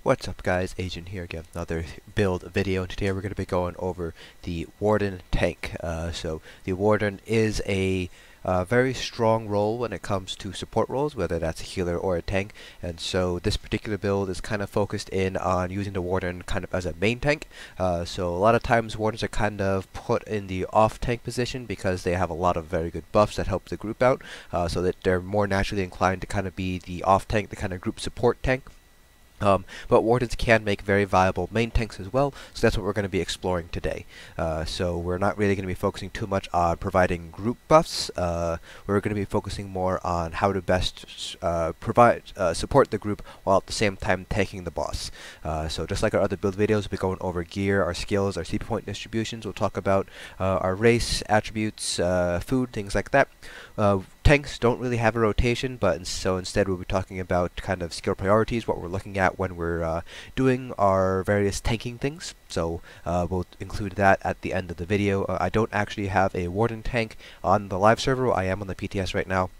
What's up guys, Agent here again, another build video, and today we're going to be going over the Warden tank. So the Warden is a very strong role when it comes to support roles, whether that's a healer or a tank, and so this particular build is kind of focused in on using the Warden kind of as a main tank. So a lot of times Wardens are kind of put in the off tank position because they have a lot of very good buffs that help the group out, so that they're more naturally inclined to kind of be the off tank, the kind of group support tank. But Wardens can make very viable main tanks as well, so that's what we're going to be exploring today. So we're not really going to be focusing too much on providing group buffs. We're going to be focusing more on how to best support the group while at the same time taking the boss. So just like our other build videos, we'll be going over gear, our skills, our CP point distributions. We'll talk about our race, attributes, food, things like that. Tanks don't really have a rotation, but so instead we'll be talking about kind of skill priorities, what we're looking at when we're doing our various tanking things. So we'll include that at the end of the video. I don't actually have a Warden tank on the live server. I am on the PTS right now.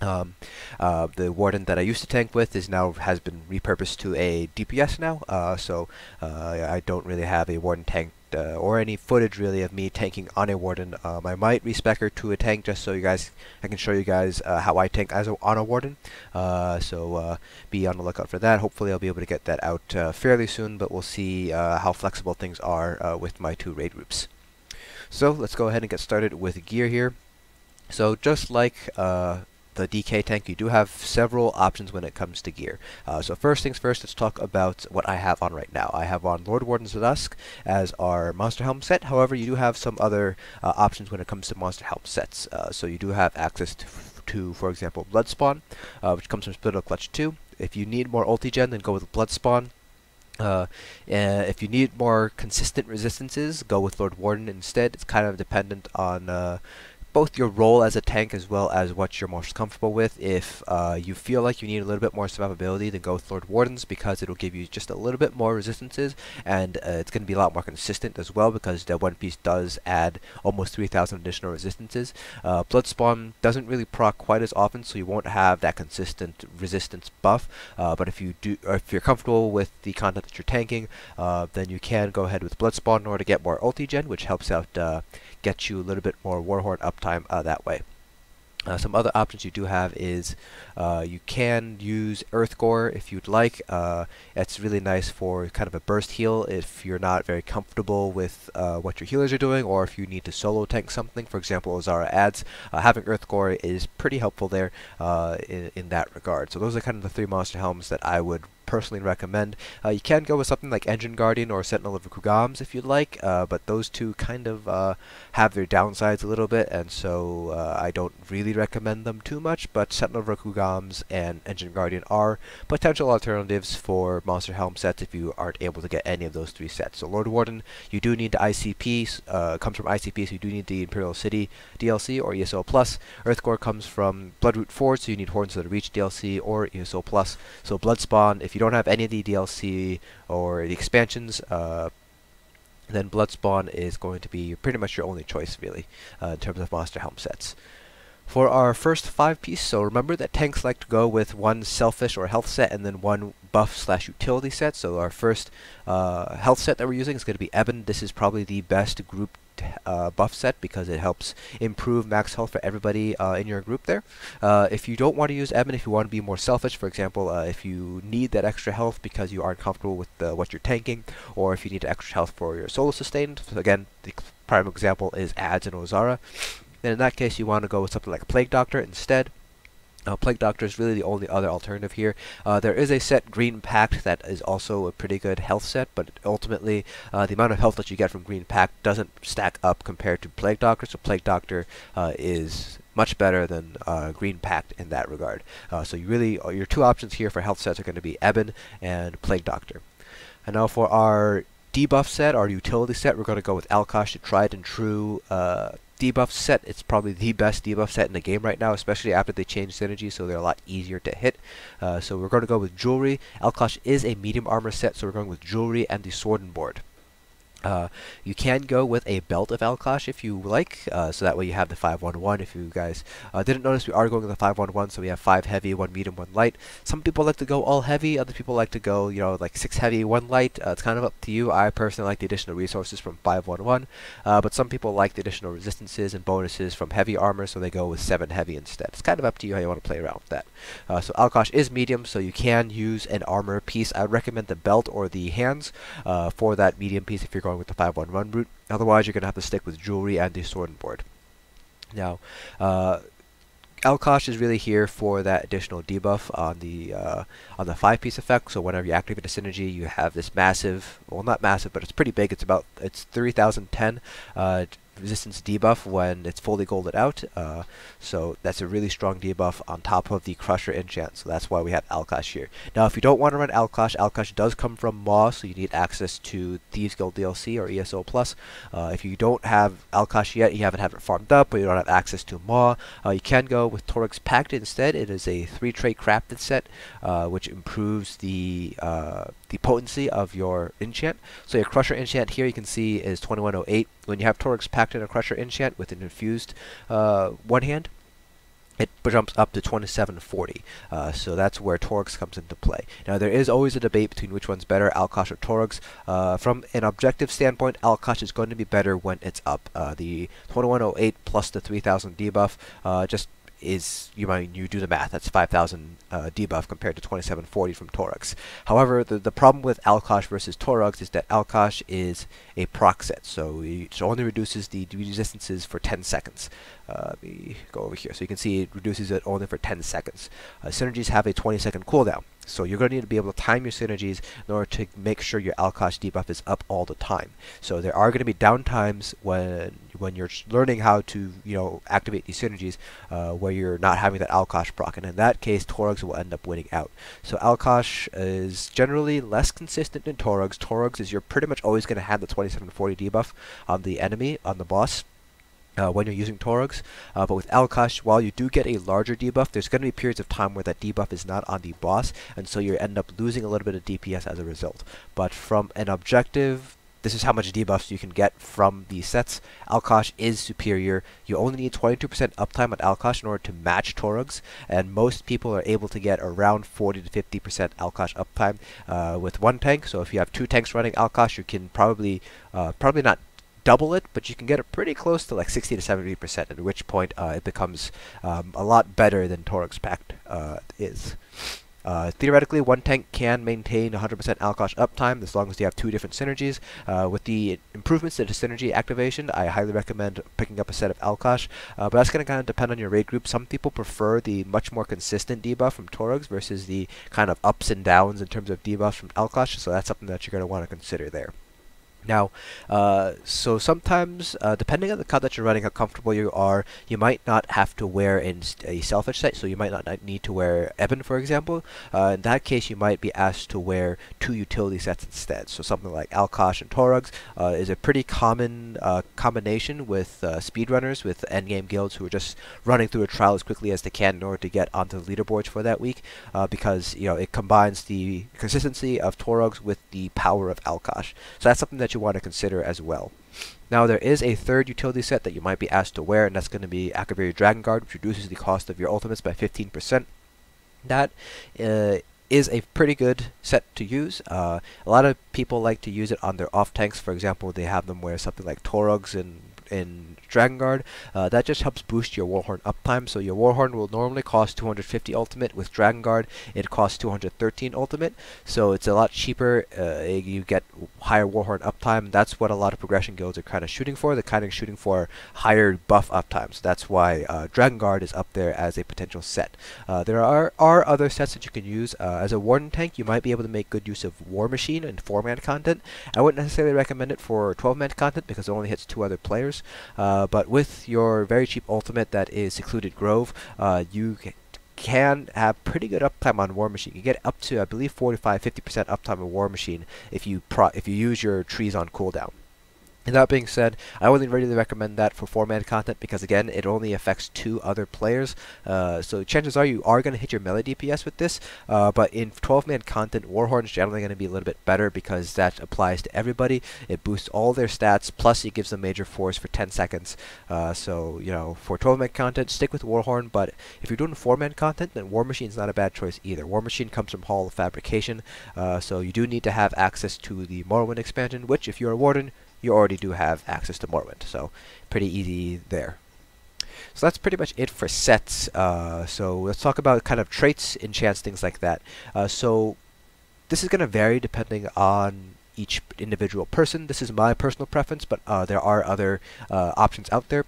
The Warden that I used to tank with has been repurposed to a DPS now, so I don't really have a Warden tank or any footage really of me tanking on a Warden. I might respec her to a tank just so I can show you guys how I tank on a Warden. So be on the lookout for that. Hopefully I'll be able to get that out fairly soon, but we'll see how flexible things are with my two raid groups. So let's go ahead and get started with gear here. So just like the DK tank, you do have several options when it comes to gear. So first things first, let's talk about what I have on right now. I have on Lord Warden's Dusk as our Monster Helm set. However, you do have some other options when it comes to Monster Helm sets. So you do have access to for example, Blood Spawn, which comes from Spittle Clutch 2. If you need more ulti-gen, then go with Blood Spawn. If you need more consistent resistances, go with Lord Warden instead. It's kind of dependent on both your role as a tank as well as what you're most comfortable with. If you feel like you need a little bit more survivability, then go with Lord Wardens because it'll give you just a little bit more resistances, and it's going to be a lot more consistent as well because the one piece does add almost 3,000 additional resistances. Bloodspawn doesn't really proc quite as often, so you won't have that consistent resistance buff, but if you're comfortable with the content that you're tanking, then you can go ahead with Bloodspawn in order to get more ulti gen, which helps out get you a little bit more Warhorn uptime that way. Some other options you do have is you can use Earth Gore if you'd like. It's really nice for kind of a burst heal if you're not very comfortable with what your healers are doing, or if you need to solo tank something. For example, Azara adds, having Earth Gore is pretty helpful there in that regard. So those are kind of the three monster helms that I would personally recommend. You can go with something like Engine Guardian or Sentinel of Kugams if you'd like, but those two kind of have their downsides a little bit, and so I don't really recommend them too much, but Sentinel of Kugams and Engine Guardian are potential alternatives for Monster Helm sets if you aren't able to get any of those three sets. So Lord Warden, you do need the ICP, comes from ICP, so you do need the Imperial City DLC or ESO+. Earthgore comes from Bloodroot Forge, so you need Horns of the Reach DLC or ESO+. So Bloodspawn, if you don't have any of the DLC or the expansions, then Bloodspawn is going to be pretty much your only choice, really, in terms of Monster Helm sets. For our first 5-piece, so remember that tanks like to go with one selfish or health set and then one buff/utility set. So our first health set that we're using is going to be Ebon. This is probably the best group buff set because it helps improve max health for everybody in your group there. If you don't want to use Ebon, if you want to be more selfish, for example, if you need that extra health because you aren't comfortable with what you're tanking, or if you need extra health for your solo sustained, so again, the prime example is Ads and Ozara, then in that case you want to go with something like Plague Doctor instead. Plague Doctor is really the only other alternative here. There is a set, Green Pact, that is also a pretty good health set, but ultimately the amount of health that you get from Green Pact doesn't stack up compared to Plague Doctor, so Plague Doctor is much better than Green Pact in that regard. So your two options here for health sets are going to be Ebon and Plague Doctor. And now for our debuff set, our utility set, we're going to go with Alkosh, the tried and true debuff set. It's probably the best debuff set in the game right now, especially after they changed synergy, so they're a lot easier to hit. So we're going to go with Jewelry. Alkosh is a medium armor set, so we're going with Jewelry and the Sword and Board. You can go with a belt of Alkosh if you like, so that way you have the 5-1-1. If you guys didn't notice, we are going with the 5-1-1, so we have 5 heavy, 1 medium, 1 light. Some people like to go all heavy, other people like to go, you know, like 6 heavy, 1 light. It's kind of up to you. I personally like the additional resources from 5-1-1, but some people like the additional resistances and bonuses from heavy armor, so they go with 7 heavy instead. It's kind of up to you how you want to play around with that. So Alkosh is medium, so you can use an armor piece. I would recommend the belt or the hands for that medium piece if you're going with the 5-1-1 route. Otherwise, you're going to have to stick with jewelry and the sword and board. Now, Alkosh is really here for that additional debuff on the 5-piece effect. So whenever you activate a synergy, you have this massive, well, not massive, but it's pretty big. It's 3010 resistance debuff when it's fully golded out. So that's a really strong debuff on top of the Crusher enchant. So that's why we have Alkosh here. Now, if you don't want to run Alkosh, Alkosh does come from Maw, so you need access to Thieves Guild DLC or ESO Plus. If you don't have Alkosh yet, you haven't had it farmed up, or you don't have access to Maw, you can go with Torug's Pact instead. It is a 3-trait crafted set, which improves the potency of your enchant. So your Crusher enchant here you can see is 2108. When you have Torug's Pact and a Crusher enchant with an infused one hand, it jumps up to 2740. So that's where Torug's comes into play. Now there is always a debate between which one's better, Alkosh or Torug's. From an objective standpoint, Alkosh is going to be better when it's up. The 2108 plus the 3000 debuff just is, you do the math, that's 5,000 debuff compared to 2740 from Torug's. However, the problem with Alkosh versus Torug's is that Alkosh is a proc set, so it only reduces the resistances for 10 seconds. Let me go over here. So you can see it reduces it only for 10 seconds. Synergies have a 20-second cooldown. So you're going to need to be able to time your synergies in order to make sure your Alkosh debuff is up all the time. So there are going to be down times when you're learning how to, activate these synergies where you're not having that Alkosh proc, and in that case, Torug's will end up winning out. So Alkosh is generally less consistent than Torug's. Torug's is you're pretty much always going to have the 2740 debuff on the enemy, on the boss, when you're using Torug's, but with Alkosh, while you do get a larger debuff, there's going to be periods of time where that debuff is not on the boss, and so you end up losing a little bit of DPS as a result. But from an objective, this is how much debuffs you can get from these sets. Alkosh is superior. You only need 22% uptime on Alkosh in order to match Torug's, and most people are able to get around 40 to 50% Alkosh uptime with one tank. So if you have 2 tanks running Alkosh, you can probably not double it, but you can get it pretty close to like 60 to 70%, at which point it becomes a lot better than Torug's Pact is. Theoretically, one tank can maintain 100% Alkosh uptime as long as you have 2 different synergies. With the improvements to the synergy activation, I highly recommend picking up a set of Alkosh, but that's going to kind of depend on your raid group. Some people prefer the much more consistent debuff from Torug's versus the kind of ups and downs in terms of debuffs from Alkosh, so that's something that you're going to want to consider there. Now, so sometimes, depending on the cut that you're running, how comfortable you are, you might not have to wear a selfish set, so you might not need to wear Ebon, for example. In that case, you might be asked to wear 2 utility sets instead. So something like Alkosh and Torug's is a pretty common combination with speedrunners, with endgame guilds who are just running through a trial as quickly as they can in order to get onto the leaderboards for that week, because it combines the consistency of Torug's with the power of Alkosh. So that's something that you want to consider as well. Now there is a 3rd utility set that you might be asked to wear, and that's going to be Akaviri Dragonguard, which reduces the cost of your ultimates by 15%. That is a pretty good set to use. A lot of people like to use it on their off tanks. For example, they have them wear something like Torug's in Dragonguard. That just helps boost your Warhorn uptime. So your Warhorn will normally cost 250 ultimate. With Dragonguard, it costs 213 ultimate. So it's a lot cheaper. You get higher Warhorn uptime. That's what a lot of progression guilds are kind of shooting for. They're kind of shooting for higher buff uptime. So that's why Dragonguard is up there as a potential set. There are other sets that you can use. As a Warden tank, you might be able to make good use of War Machine and 4-man content. I wouldn't necessarily recommend it for 12-man content because it only hits 2 other players. But with your very cheap ultimate that is Secluded Grove, you can have pretty good uptime on War Machine. You get up to, I believe, 45-50% uptime on War Machine if you use your trees on cooldown. And that being said, I wouldn't really recommend that for 4-man content because again, it only affects 2 other players. So chances are you are going to hit your melee DPS with this. But in 12-man content, Warhorn is generally going to be a little bit better because that applies to everybody. It boosts all their stats, plus it gives them major force for 10 seconds. So, you know, for 12-man content, stick with Warhorn. But if you're doing 4-man content, then War Machine is not a bad choice either. War Machine comes from Hall of Fabrication, so you do need to have access to the Morrowind expansion, which if you're a Warden, you already do have access to Morrowind, so pretty easy there. So that's pretty much it for sets. So let's talk about kind of traits, enchants, things like that. So this is going to vary depending on each individual person. This is my personal preference, but there are other options out there.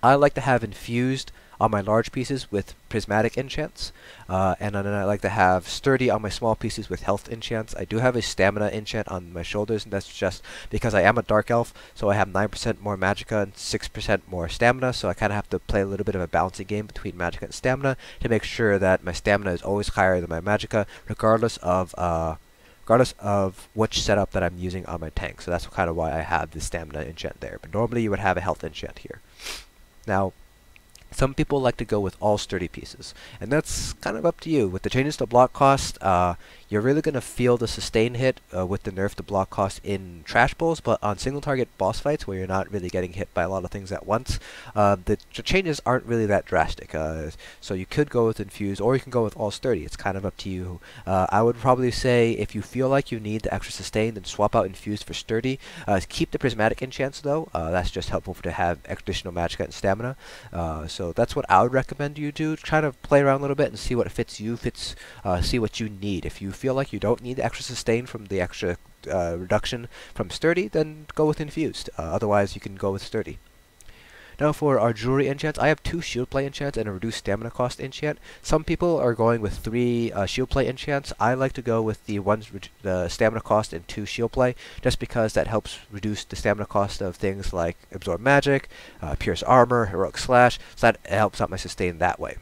I like to have Infused on my large pieces with Prismatic enchants, and then I like to have Sturdy on my small pieces with health enchants. I do have a stamina enchant on my shoulders, and that's just because I am a dark elf, so I have 9% more magicka and 6% more stamina, so I kind of have to play a little bit of a balancing game between magicka and stamina to make sure that my stamina is always higher than my magicka, regardless of which setup that I'm using on my tank. So that's kind of why I have the stamina enchant there, but normally you would have a health enchant here. Now, some people like to go with all sturdy pieces, and that's kind of up to you. With the changes to block cost, you're really going to feel the sustain hit with the nerf to block cost in trash bowls, but on single target boss fights where you're not really getting hit by a lot of things at once, the changes aren't really that drastic. So you could go with Infused, or you can go with all sturdy. It's kind of up to you. I would probably say if you feel like you need the extra sustain, then swap out Infused for sturdy. Keep the Prismatic enchants though. That's just helpful to have additional magicka and stamina. So that's what I would recommend you do. Try to play around a little bit and see what fits you. See what you need. If you feel like you don't need the extra sustain from the extra reduction from sturdy, then go with Infused. Otherwise, you can go with sturdy. Now for our jewelry enchants, I have 2 shield play enchants and a reduced stamina cost enchant. Some people are going with 3 shield play enchants. I like to go with the ones the stamina cost and 2 shield play, just because that helps reduce the stamina cost of things like absorb magic, pierce armor, heroic slash. So that helps out my sustain that way.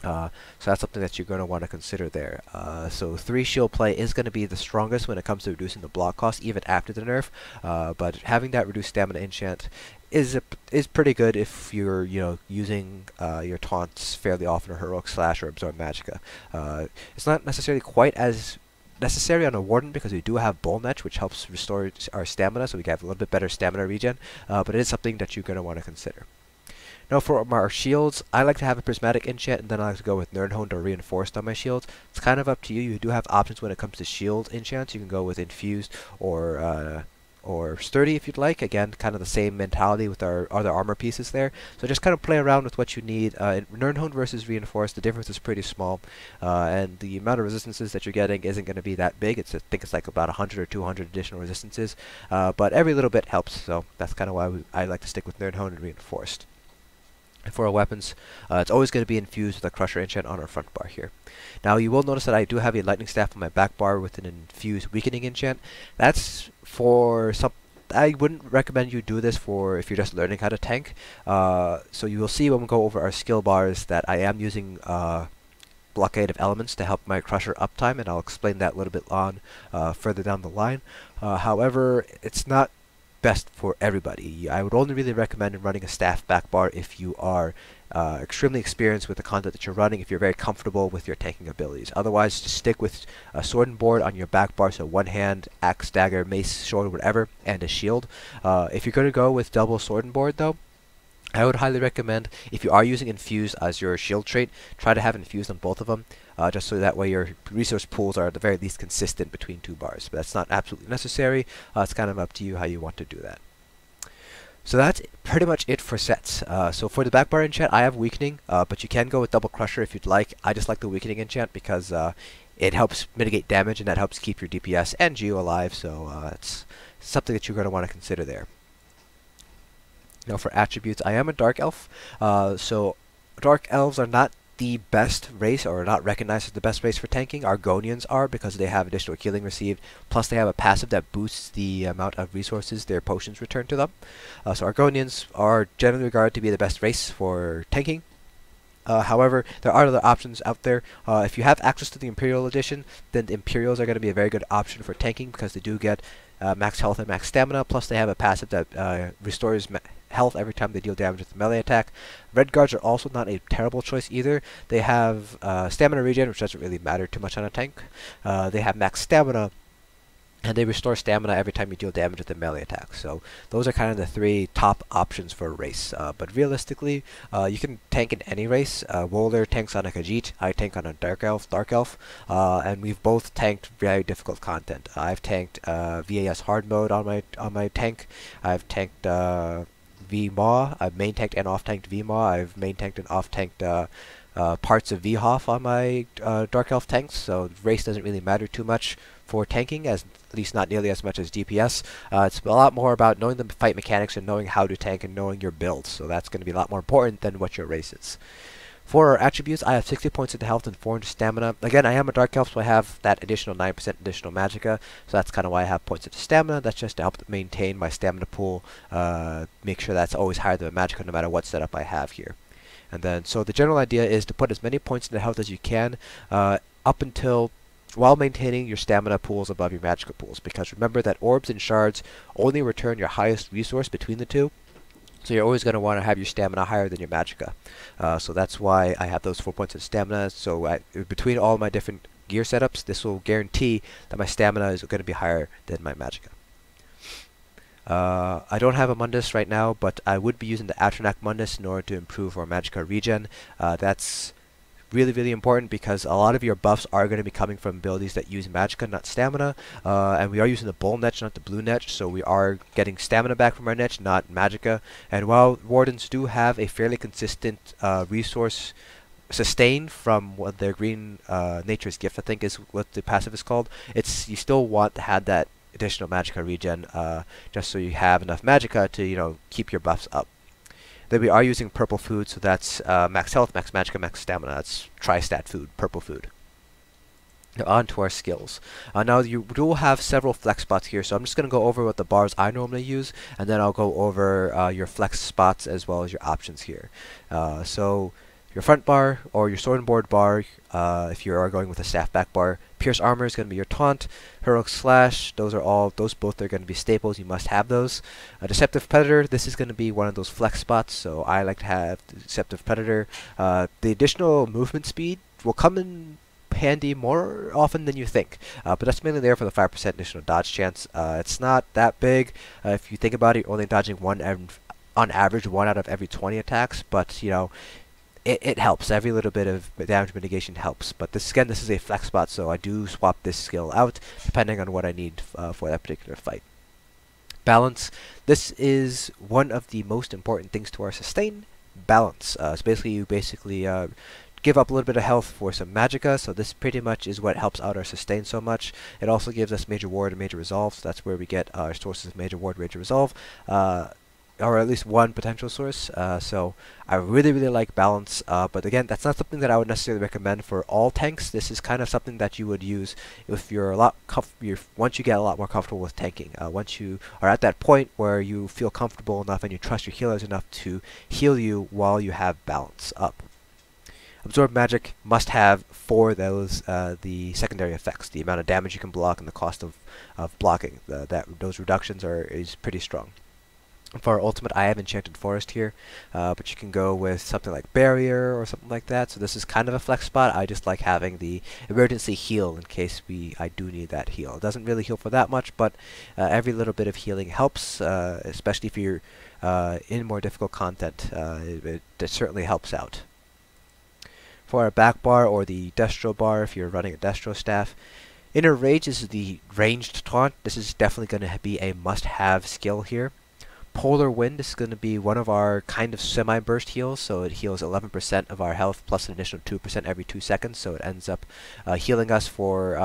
So that's something that you're going to want to consider there. So 3 shield play is going to be the strongest when it comes to reducing the block cost, even after the nerf. But having that reduced stamina enchant is pretty good if you're using your taunts fairly often, or heroic slash, or absorb magicka. It's not necessarily quite as necessary on a Warden because we do have Netch, which helps restore our stamina, so we can have a little bit better stamina regen. But it is something that you're going to want to consider. Now for our shields, I like to have a Prismatic enchant, and then I like to go with nirnhoned or reinforced on my shields. It's kind of up to you. You do have options when it comes to shield enchants. You can go with Infused or sturdy if you'd like. Again, kind of the same mentality with our other armor pieces there. So just kind of play around with what you need. In nirnhoned versus reinforced, the difference is pretty small, and the amount of resistances that you're getting isn't going to be that big. I think it's like about 100 or 200 additional resistances, but every little bit helps. So that's kind of why I like to stick with nirnhoned and reinforced. And for our weapons, it's always going to be infused with a Crusher enchant on our front bar here. Now you will notice that I do have a lightning staff on my back bar with an infused weakening enchant. That's for some. I wouldn't recommend you do this for if you're just learning how to tank. So you will see when we go over our skill bars that I am using blockade of elements to help my Crusher uptime, and I'll explain that a little bit on further down the line. However, it's not best for everybody. I would only really recommend running a staff back bar if you are extremely experienced with the content that you're running, if you're very comfortable with your tanking abilities. Otherwise, just stick with a sword and board on your back bar, so one hand, axe, dagger, mace, sword, whatever, and a shield. If you're going to go with double sword and board though, I would highly recommend, if you are using Infused as your shield trait, try to have Infused on both of them, just so that way your resource pools are at the very least consistent between 2 bars. But that's not absolutely necessary. It's kind of up to you how you want to do that. So that's pretty much it for sets. So for the back bar enchant, I have weakening, but you can go with double Crusher if you'd like. I just like the weakening enchant because it helps mitigate damage, and that helps keep your DPS and Geo alive, so it's something that you're going to want to consider there. Now for attributes, I am a Dark Elf, so Dark Elves are not the best race, or not recognized as the best race for tanking. Argonians are, because they have additional healing received, plus they have a passive that boosts the amount of resources their potions return to them. So Argonians are generally regarded to be the best race for tanking. However, there are other options out there. If you have access to the Imperial Edition, then the Imperials are going to be a very good option for tanking, because they do get max health and max stamina, plus they have a passive that restores health every time they deal damage with a melee attack. Red guards are also not a terrible choice either. They have stamina regen, which doesn't really matter too much on a tank. They have max stamina, and they restore stamina every time you deal damage with a melee attack. So those are kind of the 3 top options for a race. But realistically, you can tank in any race. Woler tanks on a Khajiit, I tank on a Dark Elf, and we've both tanked very difficult content. I've tanked VAS hard mode on my tank. I've tanked VMaw. I've main tanked and off tanked VMaw. I've main tanked and off tanked parts of VHoff on my Dark Elf tanks. So race doesn't really matter too much for tanking, at least not nearly as much as DPS. It's a lot more about knowing the fight mechanics and knowing how to tank and knowing your build, so that's going to be a lot more important than what your race is. For our attributes, I have 60 points into health and 400 stamina. Again, I am a Dark Elf, so I have that additional 9% additional magicka, so that's kind of why I have points into stamina. That's just to help maintain my stamina pool, make sure that's always higher than my magicka no matter what setup I have here. And then, so the general idea is to put as many points into health as you can, up until while maintaining your stamina pools above your magicka pools, because remember that orbs and shards only return your highest resource between the two, so you're always going to want to have your stamina higher than your magicka. So that's why I have those 4 points of stamina. So between all my different gear setups, this will guarantee that my stamina is going to be higher than my magicka. I don't have a Mundus right now, but I would be using the Atronach Mundus in order to improve our magicka regen. That's really important because a lot of your buffs are going to be coming from abilities that use magicka, not stamina, and we are using the bull Netch, not the blue Netch, so we are getting stamina back from our Netch, not magicka. And while Wardens do have a fairly consistent resource sustain from what their green Nature's Gift, I think is what the passive is called, you still want to have that additional magicka regen, just so you have enough magicka to keep your buffs up. Then we are using purple food, so that's max health, max magicka, max stamina. That's tri-stat food, purple food. Now on to our skills. Now you will have several flex spots here, so I'm just going to go over what the bars I normally use, and then I'll go over your flex spots as well as your options here. So your front bar or your sword and board bar, if you are going with a staff back bar. Pierce armor is going to be your taunt. Heroic slash, those both are going to be staples. You must have those. Deceptive predator, this is going to be one of those flex spots, so I like to have deceptive predator. The additional movement speed will come in handy more often than you think, but that's mainly there for the 5% additional dodge chance. It's not that big if you think about it. You're only dodging on average 1 out of every 20 attacks, but it helps. Every little bit of damage mitigation helps. But this is a flex spot, so I do swap this skill out depending on what I need for that particular fight. Balance. This is one of the most important things to our sustain. Balance. So basically, you give up a little bit of health for some magicka, so this pretty much is what helps out our sustain so much. It also gives us Major Ward and Major Resolve, so that's where we get our sources of Major Ward, Major Resolve. Or at least one potential source, so I really like balance, but again, that's not something that I would necessarily recommend for all tanks. This is kind of something that you would use if you're once you get a lot more comfortable with tanking. Once you are at that point where you feel comfortable enough and you trust your healers enough to heal you while you have balance up. Absorb magic must have for those the secondary effects, the amount of damage you can block and the cost of blocking. Those reductions is pretty strong. For our ultimate, I have Enchanted Forest here, but you can go with something like Barrier or something like that. So this is kind of a flex spot. I just like having the emergency heal in case I do need that heal. It doesn't really heal for that much, but every little bit of healing helps, especially if you're in more difficult content. It certainly helps out. For our back bar or the Destro bar, if you're running a Destro staff, Inner Rage is the ranged taunt. This is definitely going to be a must-have skill here. Polar Wind is going to be one of our kind of semi-burst heals, so it heals 11% of our health plus an additional 2% every 2 seconds, so it ends up healing us for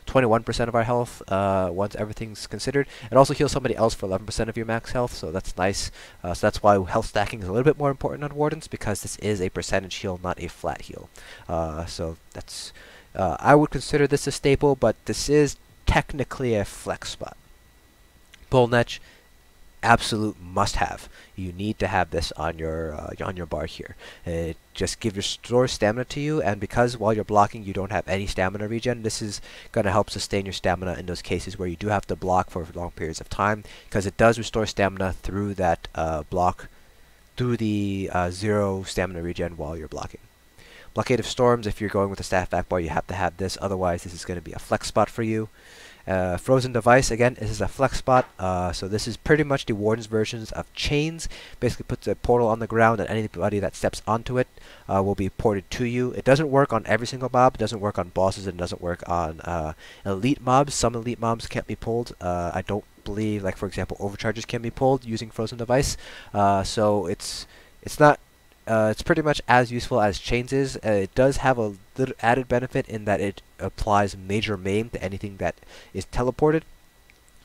21% of our health once everything's considered. It also heals somebody else for 11% of your max health, so that's nice. So that's why health stacking is a little bit more important on Wardens, because this is a percentage heal, not a flat heal. So that's I would consider this a staple, but this is technically a flex spot. Bull Netch absolute must-have. You need to have this on your bar here. It just gives your store stamina to you, and because while you're blocking you don't have any stamina regen, this is going to help sustain your stamina in those cases where you do have to block for long periods of time, because it does restore stamina through that block, through the 0 stamina regen while you're blocking. Blockade of Storms, if you're going with a staff back bar, you have to have this, otherwise this is going to be a flex spot for you. Frozen Device, again, this is a flex spot, so this is pretty much the Warden's versions of Chains. Basically puts a portal on the ground, and anybody that steps onto it will be ported to you. It doesn't work on every single mob, it doesn't work on bosses, and it doesn't work on elite mobs. Some elite mobs can't be pulled. I don't believe, like for example, Overcharges can be pulled using Frozen Device, so it's not it's pretty much as useful as Chains is. It does have a little added benefit in that it applies Major Maim to anything that is teleported.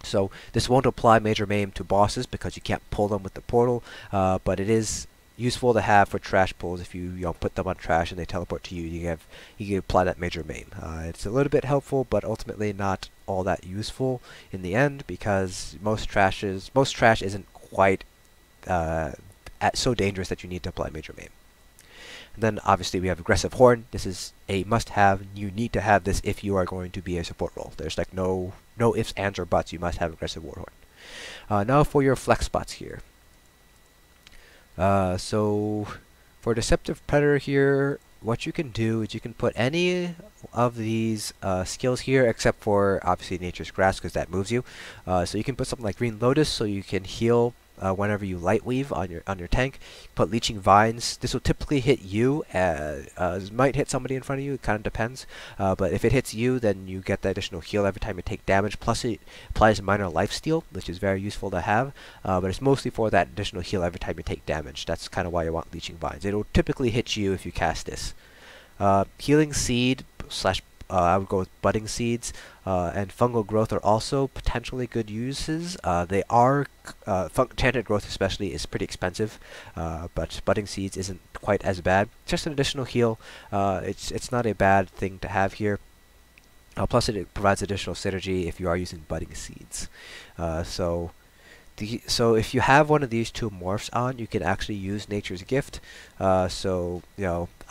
So this won't apply Major Maim to bosses because you can't pull them with the portal, but it is useful to have for trash pulls. If you put them on trash and they teleport to you, you can apply that Major Maim. It's a little bit helpful, but ultimately not all that useful in the end, because most trash isn't quite so dangerous that you need to apply Major Maim. And then obviously we have Aggressive Horn. This is a must-have. You need to have this if you are going to be a support role. There's like no ifs, ands, or buts. You must have Aggressive Warhorn. Now for your flex spots here. So for Deceptive Predator here, what you can do is you can put any of these skills here, except for obviously Nature's Grasp, because that moves you. So you can put something like Green Lotus, so you can heal whenever you light weave on your tank. Put Leeching Vines. This will typically hit you. It might hit somebody in front of you. It kind of depends. But if it hits you, then you get the additional heal every time you take damage. Plus, it applies minor lifesteal, which is very useful to have. But it's mostly for that additional heal every time you take damage. That's kind of why you want Leeching Vines. It'll typically hit you if you cast this. Healing Seed slash I would go with Budding Seeds, and Fungal Growth are also potentially good uses. They are, Enchanted Growth especially is pretty expensive, but Budding Seeds isn't quite as bad. Just an additional heal. It's not a bad thing to have here. Plus it provides additional synergy if you are using Budding Seeds. So if you have one of these two morphs on, you can actually use Nature's Gift. So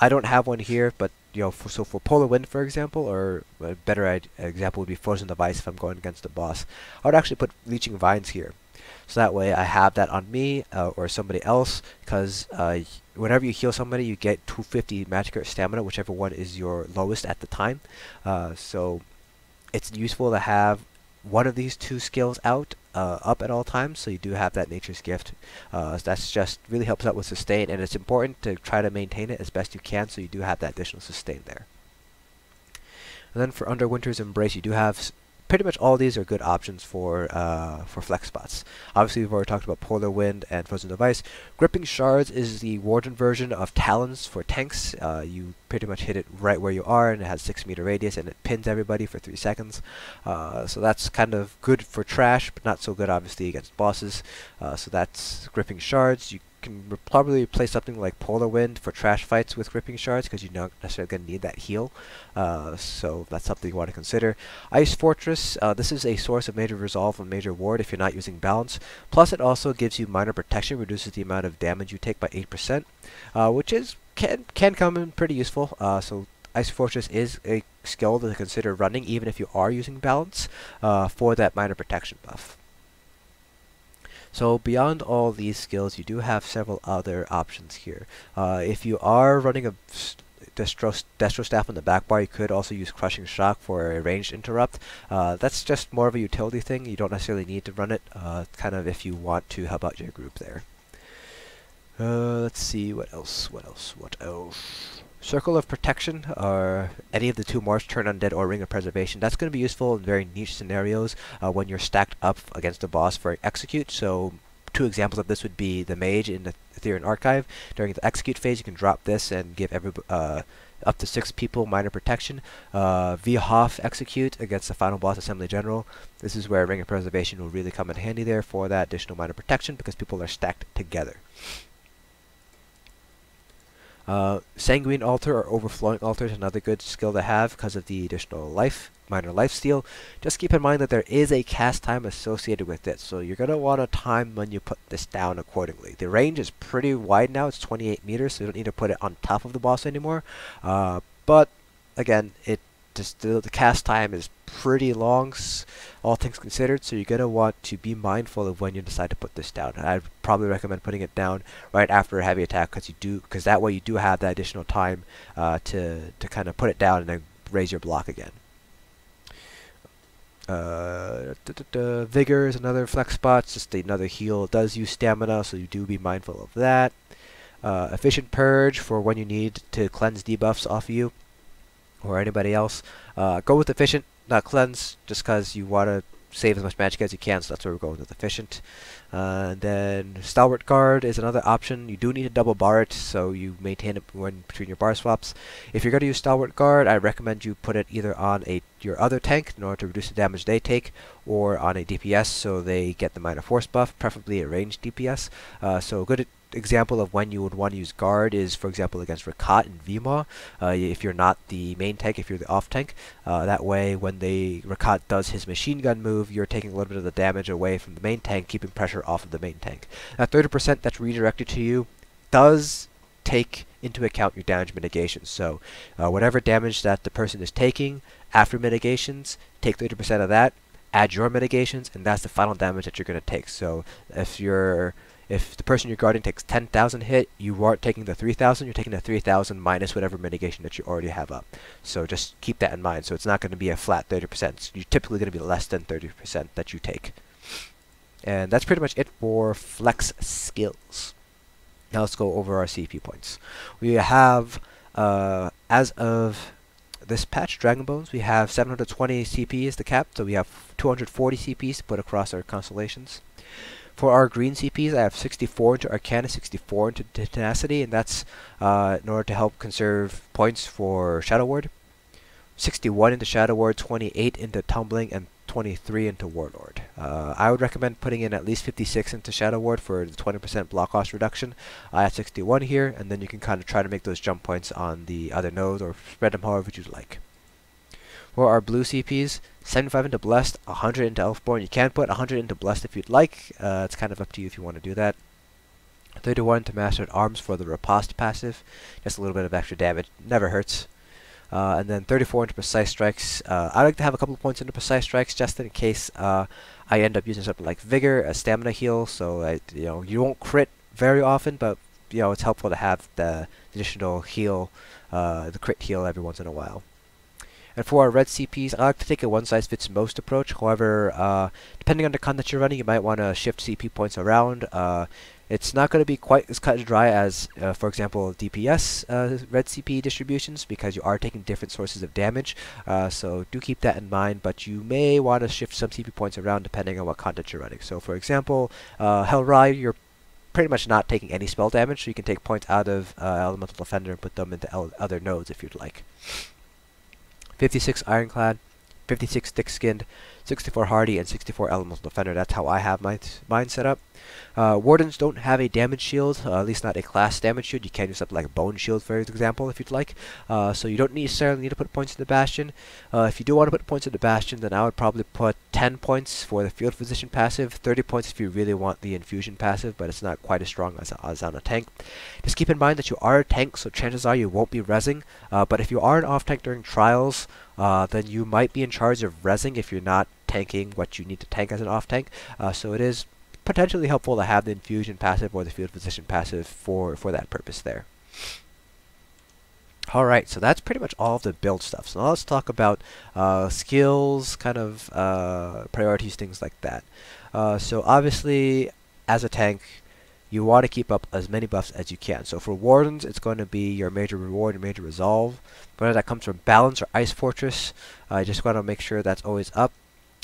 I don't have one here, but for Polar Wind, for example, or a better example would be Frozen Device if I'm going against a boss, I would actually put Leeching Vines here. So that way I have that on me or somebody else, because whenever you heal somebody, you get 250 magic or stamina, whichever one is your lowest at the time. So it's useful to have one of these two skills out up at all times, so you do have that Nature's Gift. That's just really helps out with sustain, and it's important to try to maintain it as best you can, so you do have that additional sustain there. And then for Underwinter's Embrace, you do have pretty much all these are good options for flex spots. Obviously, we've already talked about Polar Wind and Frozen Device. Gripping Shards is the Warden version of Talons for tanks. You pretty much hit it right where you are, and it has 6-meter radius, and it pins everybody for 3 seconds. So that's kind of good for trash, but not so good, obviously, against bosses. So that's Gripping Shards. You can probably play something like Polar Wind for trash fights with Gripping Shards, because you're not necessarily going to need that heal. So that's something you want to consider. Ice Fortress, this is a source of major resolve and major ward if you're not using balance. Plus it also gives you minor protection, reduces the amount of damage you take by 8%, which can come in pretty useful. So Ice Fortress is a skill to consider running even if you are using balance for that minor protection buff. So beyond all these skills, you do have several other options here. If you are running a Destro Staff on the back bar, you could also use Crushing Shock for a ranged interrupt. That's just more of a utility thing. You don't necessarily need to run it, kind of if you want to help out your group there. Let's see, what else? Circle of Protection, or any of the two morphs, Turn Undead or Ring of Preservation. That's going to be useful in very niche scenarios when you're stacked up against a boss for Execute. So two examples of this would be the Mage in the Ethereal Archive. During the Execute phase, you can drop this and give up to 6 people minor protection. Hoff Execute against the final boss, Assembly General. This is where Ring of Preservation will really come in handy there for that additional minor protection, because people are stacked together. Sanguine Altar or Overflowing Altar is another good skill to have because of the additional life, minor life steal. Just keep in mind that there is a cast time associated with it, so you're going to want to time when you put this down accordingly. The range is pretty wide now, it's 28 meters, so you don't need to put it on top of the boss anymore. But again, the cast time is pretty long, all things considered, so you're going to want to be mindful of when you decide to put this down. I'd probably recommend putting it down right after a heavy attack, because that way you do have that additional time to kind of put it down and then raise your block again. Vigor is another flex spot, it's just another heal. It does use stamina, so you do be mindful of that. Efficient Purge for when you need to cleanse debuffs off of you or anybody else. Go with Efficient, not Cleanse, just because you want to save as much magic as you can, so that's where we're going with Efficient. And then Stalwart Guard is another option. You do need to double bar it, so you maintain it between your bar swaps. If you're going to use Stalwart Guard, I recommend you put it either on your other tank in order to reduce the damage they take, or on a DPS so they get the minor force buff, preferably a ranged DPS. So a good example of when you would want to use guard is, for example, against Rakat and Vima. If you're not the main tank, if you're the off tank, that way when Rakat does his machine gun move, you're taking a little bit of the damage away from the main tank, keeping pressure off of the main tank. That 30% that's redirected to you does take into account your damage mitigations. So whatever damage that the person is taking after mitigations, take 30% of that, add your mitigations, and that's the final damage that you're going to take. So if the person you're guarding takes 10,000 hit, you aren't taking the 3,000, you're taking the 3,000 minus whatever mitigation that you already have up. So just keep that in mind. So it's not going to be a flat 30%. You're typically going to be less than 30% that you take. And that's pretty much it for flex skills. Now let's go over our CP points. We have, as of this patch, Dragon Bones, we have 720 CP is the cap, so we have 240 CPs to put across our constellations. For our green CPs, I have 64 into Arcana, 64 into Tenacity, and that's in order to help conserve points for Shadow Ward. 61 into Shadow Ward, 28 into Tumbling, and 23 into Warlord. I would recommend putting in at least 56 into Shadow Ward for the 20% block cost reduction. I have 61 here, and then you can kind of try to make those jump points on the other nodes or spread them however you'd like. For our blue CPs, 75 into Blessed, 100 into Elfborn. You can put 100 into Blessed if you'd like. It's kind of up to you if you want to do that. 31 into Master at Arms for the Riposte passive. Just a little bit of extra damage. Never hurts. And then 34 into Precise Strikes. I like to have a couple of points into Precise Strikes just in case I end up using something like Vigor, a stamina heal. So you won't crit very often, but it's helpful to have the additional heal, the crit heal every once in a while. And for our red CPs, I like to take a one-size-fits-most approach. However, depending on the con that you're running, you might want to shift CP points around. It's not going to be quite as cut and dry as, for example, DPS red CP distributions, because you are taking different sources of damage. So do keep that in mind, but you may want to shift some CP points around depending on what content you're running. So, for example, Hellride, you're pretty much not taking any spell damage, so you can take points out of Elemental Defender and put them into other nodes if you'd like. 56 Ironclad, 56 Thick-Skinned, 64 Hardy, and 64 Elemental Defender. That's how I have mine set up. Wardens don't have a damage shield, at least not a class damage shield. You can use something like a Bone Shield, for example, if you'd like. So you don't necessarily need to put points in the Bastion. If you do want to put points in the Bastion, then I would probably put 10 points for the Field Physician passive, 30 points if you really want the Infusion passive, but it's not quite as strong as on a tank. Just keep in mind that you are a tank, so chances are you won't be rezzing. But if you are an off-tank during trials, then you might be in charge of rezzing if you're not tanking what you need to tank as an off-tank. So it is potentially helpful to have the Infusion passive or the Field Physician passive for that purpose there. Alright, so that's pretty much all of the build stuff. So now let's talk about skills, kind of priorities, things like that. So obviously, as a tank, you want to keep up as many buffs as you can. So for Wardens, it's going to be your Major Reward and Major Resolve. Whether that comes from Balance or Ice Fortress, you just want to make sure that's always up.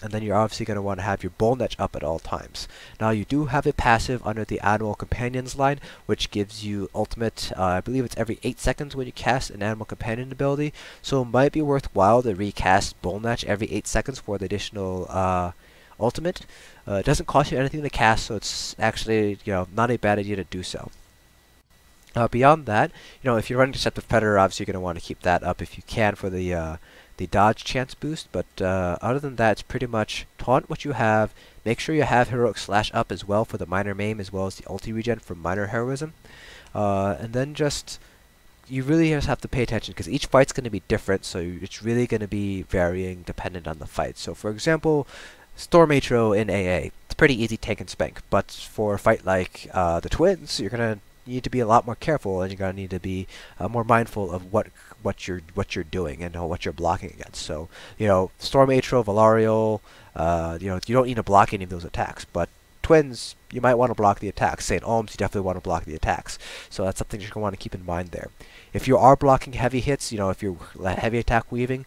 And then you're obviously going to want to have your Bull Netch up at all times. Now you do have a passive under the Animal Companions line, which gives you ultimate, I believe it's every 8 seconds when you cast an Animal Companion ability. So it might be worthwhile to recast Bull Netch every 8 seconds for the additional ultimate. It doesn't cost you anything to cast, so it's actually not a bad idea to do so. Beyond that, if you're running Deceptive Predator, obviously you're going to want to keep that up if you can for the dodge chance boost. But other than that, it's pretty much taunt what you have. Make sure you have Heroic Slash up as well for the minor maim, as well as the ulti regen for Minor Heroism. And then you really just have to pay attention, because each fight's going to be different, so it's really going to be varying dependent on the fight. So for example, Storm Atro in AA, it's pretty easy tank and spank, but for a fight like the Twins, you're going to need to be a lot more careful, and you're going to need to be more mindful of what you're doing and what you're blocking against. So Storm Atro, Valarial, you don't need to block any of those attacks, but Twins, you might want to block the attacks. St. Olms, you definitely want to block the attacks. So that's something you're going to want to keep in mind there. If you are blocking heavy hits, if you're heavy attack weaving,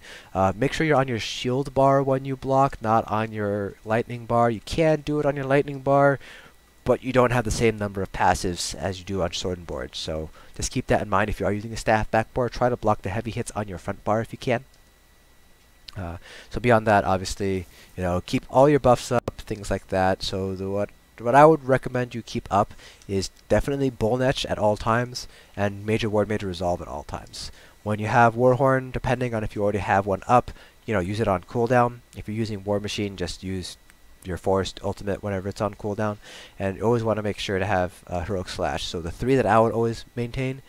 make sure you're on your shield bar when you block, not on your lightning bar. You can do it on your lightning bar, but you don't have the same number of passives as you do on sword and board. So just keep that in mind. If you are using a staff backboard, try to block the heavy hits on your front bar if you can. So beyond that, obviously, keep all your buffs up, things like that. So what I would recommend you keep up is definitely Bull Netch at all times, and Major Ward, Major Resolve at all times. When you have Warhorn, depending on if you already have one up, use it on cooldown. If you're using War Machine, just use your Forest Ultimate whenever it's on cooldown. And you always want to make sure to have Heroic Slash. So the 3 that I would always maintain: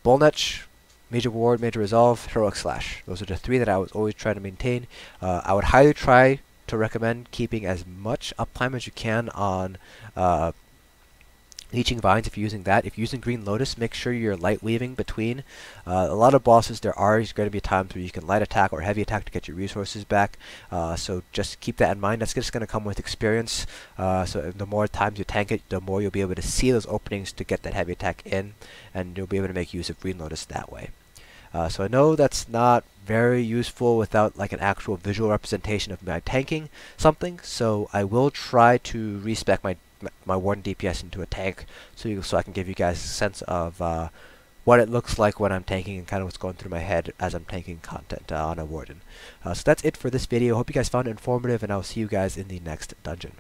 Bull Netch, Major Ward, Major Resolve, Heroic Slash. Those are the 3 that I was always trying to maintain. I would highly try to recommend keeping as much uptime as you can on Leeching Vines if you're using that. If you're using Green Lotus, make sure you're light weaving between. A lot of bosses, there are going to be times where you can light attack or heavy attack to get your resources back. So just keep that in mind. That's just going to come with experience. So the more times you tank it, the more you'll be able to see those openings to get that heavy attack in, and you'll be able to make use of Green Lotus that way. So I know that's not very useful without like an actual visual representation of my tanking something, so I will try to respec my Warden DPS into a tank, so I can give you guys a sense of what it looks like when I'm tanking and kind of what's going through my head as I'm tanking content on a Warden. So that's it for this video. Hope you guys found it informative, and I'll see you guys in the next dungeon.